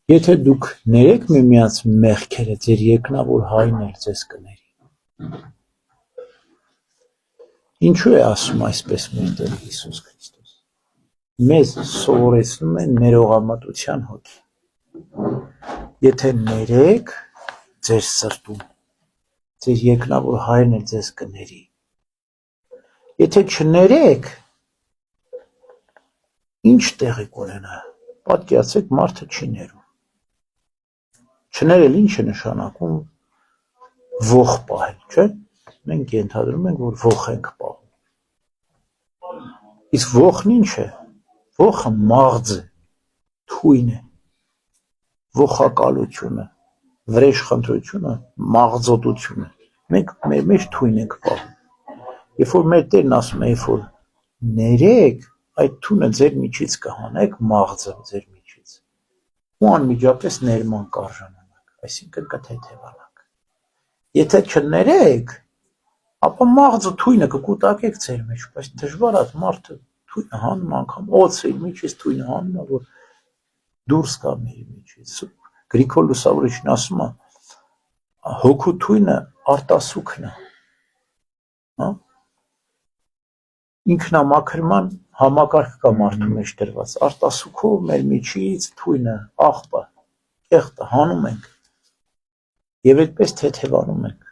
Եթե դուք ներեք միմյանց մեղքերը, ձեր երկնավոր հայրն էլ ձեզ կների։ Ինչու է ասում այսպես մեր Տեր Հիսուս Քրիստոս։ Մեզ սովորեցնում է ներողամտության հոտ։ Եթե ներեք ձեր սրտում, ձեր երկնավոր հայրն էլ ձեզ կների։ Եթե չներեք, ինչ տեղի կունենա։ Պատկերացրեք, մարդը չի ներում։ Չներել ինչ է նշանակում ոխ պահել, չէ՞։ Մենք ենթադրում ենք, որ ոխ ենք պահում։ Իսկ ոխն ինչ է։ Ոխը մաղձ է, թույն է, ոխակալությունը, վրեժխնդրությունը, մաղձոտությունը։ Մենք մեր մեջ թույն ենք պահում։ Երբ որ մեր Տերն ասում է, երբ որ ներեք, այդ թունը ձեր միջից կհանեք, մաղձը ձեր միջից։ Ու անմիջապես ներման կարժանանաք, այսինքն կթեթևանաք։ Եթե չներեք, ապա մաղձը թույնը կկուտակեք ձեր մեջ, բայց դժվար է մարդը թույնը հանում անգամ օձը իր միջից թույնը հանում է, որ դուրս գա մեր միջից։ Գրիգոր Լուսավորիչն ասում է, հոգու թույնը արտասուքն է։ Ինքնամաքրման համակարգ կա մարդու մեջ դրված, արտասուքով մեր միջից թույնը, աղբը, կեղտը հանում ենք եւ այդպես թեթևանում ենք,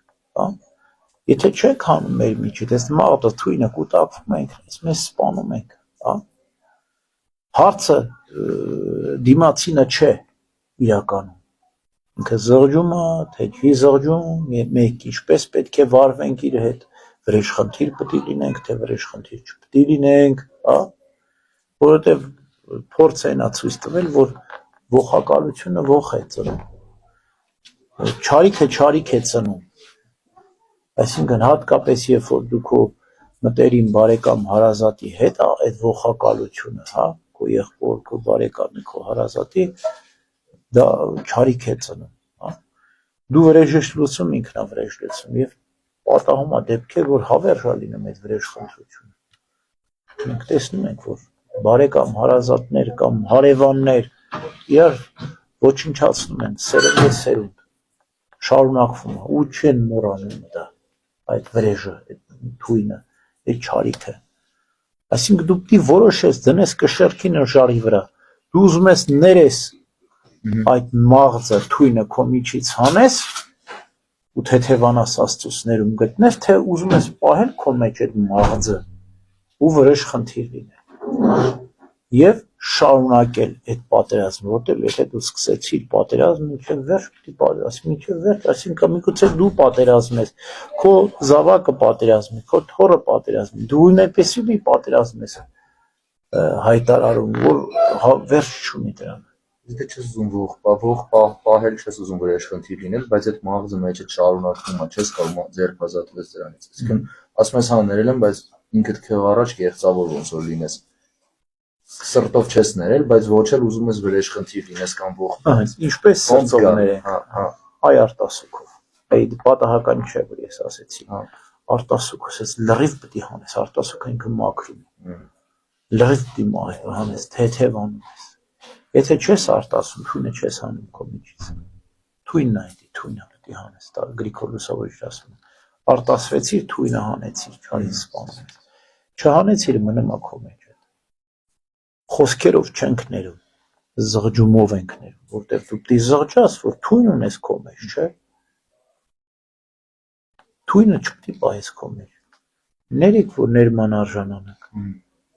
Եթե չեք հանում մեր միջից, այս մաղձը թույնը կուտակվում ենք, մեզ սպանում ենք, Հարցը դիմացինը չէ իրականում, ինքը զղջում է, թե չի զղջում, մենք ինչպես պետք է վարվենք իր հետ, վրեժխնդիր պետք է լինենք, թե վրեժխնդիր չպետք է լինենք, որովհետև փորձը այն է ցույց տվել, որ ոխակալությունը ոխ է ծնում, չարիքը չարիք է ծնում, այսինքն հատկապես երբ որ դու քո մտերիմ բարեկամ հարազատի հետ այդ ոխակալությունը, քո եղբոր, քո բարեկամի, քո հարազատի, դա չարիք է ծնում, դու վրեժ ես լուծում, ինքն է վրեժ լուծում եւ պատահում է դեպքեր, որ հավերժ է լինում այդ վրեժխնդրությունը։ Մենք տեսնում ենք, որ բարեկամ հարազատներ կամ հարևաններ իրար ոչնչացնում են, սերնդե սերունդ շարունակվում է ու չեն մոռանում դա, այդ վրեժը, այդ թույնը, այդ չարիքը։ Այսինքն դու պիտի որոշես, դնես կշեռքի նժարի վրա, դու ուզում ես ներես այդ մաղձը, թույնը քո միջից հանես ու թեթևանաս Աստծուց ներում գտնես, թե ուզում ես պահել քո մեջ այդ մաղձը ու վրեժխնդիր լինել։ Եվ շարունակել այդ պատերազմը, որտեղ եթե դու սկսեցիր պատերազմ, մինչև վերջ պիտի պատերազմես, մինչև վերջ, այսինքն միգուցե դու պատերազմես, քո զավակը պատերազմի, քո թոռը պատերազմի, դու այնպեսի մի պատերազմ ես հայտարարում, որ վերջ չունի դրան։ Եթե չես ուզում ոխ պահել, չես ուզում վրեժխնդիր լինել, բայց այդ մաղձը մեջը շարունակվում է, չես կարող ձեռք ազատվես դրանից։ Այսինքն ասում ես հա ներել եմ, բայց ինքդ քեզ առաջ կեղծավոր ոնց որ լինես։ Սրտով չես ներել, բայց ոչ էլ ուզում ես վրեժխնդիր լինես կամ ոխ։ Ինչպես սրտով ներել, այ արտասուքով։ Այդ պատահական չէ, որ ես ասեցի։ Արտասուքով, ես լրիվ պետք է հանես, արտասուքը ինքը մաքրում է։ Լրիվ պետք է հանես, թեթևանում ես։ Եթե չես արտասում, թույնը չես հանում քո միջից։ Թույնն է այդ, թույնը պետք է հանես, դա Գրիգոր Լուսավորիչն ասում է։ Արտասվեցիր, թույնը հանեցիր, չարին սպանում ես։ Չհանեցիր, մնում է քո մեջ այդ։ Խոսքերով չենք ներում, զղջումով ենք ներում, որտեղ դու պետք է զղջաս, որ թույն ունես քո մեջ, չէ՞։ Թույնը չպետք է պահես քո մեջ։ Ներեք, որ ներման արժանանաք։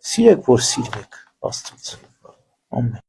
Սիրեք, որ սիրվեք Աստծուց։ Ամեն։